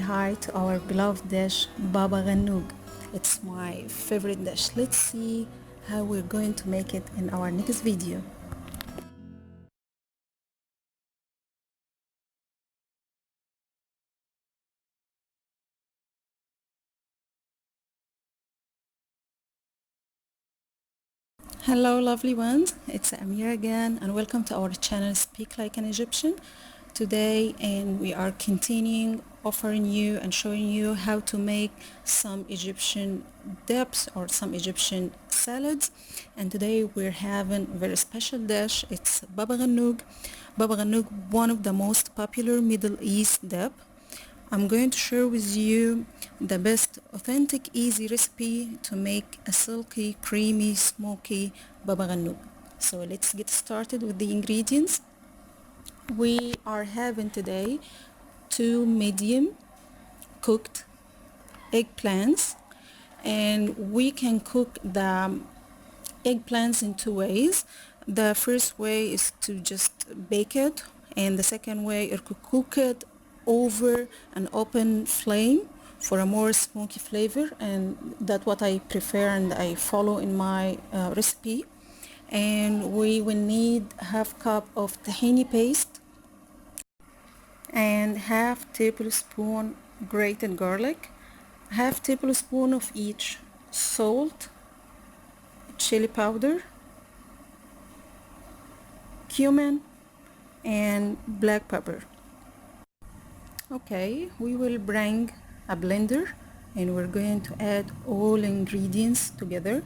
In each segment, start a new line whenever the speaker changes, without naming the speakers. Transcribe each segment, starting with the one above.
hi to our beloved dish, Baba Ghanouг. It's my favorite dish. Let's see how we're going to make it in our next video. Hello lovely ones, it's Amira again and welcome to our channel Speak Like an Egyptian. Today and we are continuing offering you and showing you how to make some Egyptian dips or some Egyptian salads, and today we're having a very special dish. It's Baba Ghanoug. Baba Ghanoug, one of the most popular Middle East dip. I'm going to share with you the best authentic easy recipe to make a silky, creamy, smoky baba ghanoug. So let's get started with the ingredients. We are having today 2 medium cooked eggplants, and we can cook the eggplants in 2 ways. The first way is to just bake it, and the second way is to cook it over an open flame for a more smoky flavor, and that's what I prefer and I follow in my recipe. And we will need half cup of tahini paste and half tablespoon grated garlic, half tablespoon of each salt, chili powder, cumin, and black pepper. Okay, we will bring a blender and we're going to add all ingredients together,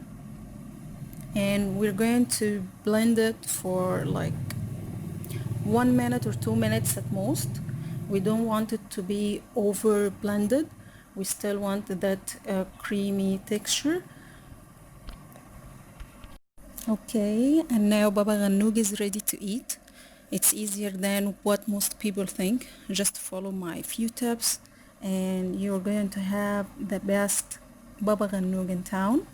and we're going to blend it for like 1 minute or 2 minutes at most. We don't want it to be over blended. We still want that creamy texture. Okay, and now baba ghanoug is ready to eat. It's easier than what most people think. Just follow my few tips and you're going to have the best baba ghanoug in town.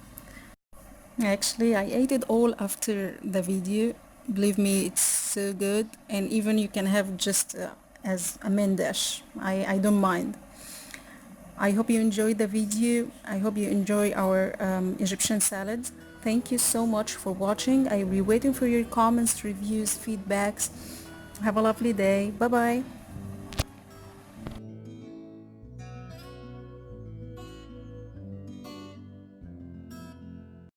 Actually, I ate it all after the video. Believe me, it's so good, and even you can have just as a main dish. I don't mind. I hope you enjoyed the video. I hope you enjoy our Egyptian salads. Thank you so much for watching. I will be waiting for your comments, reviews, feedbacks. Have a lovely day. Bye bye.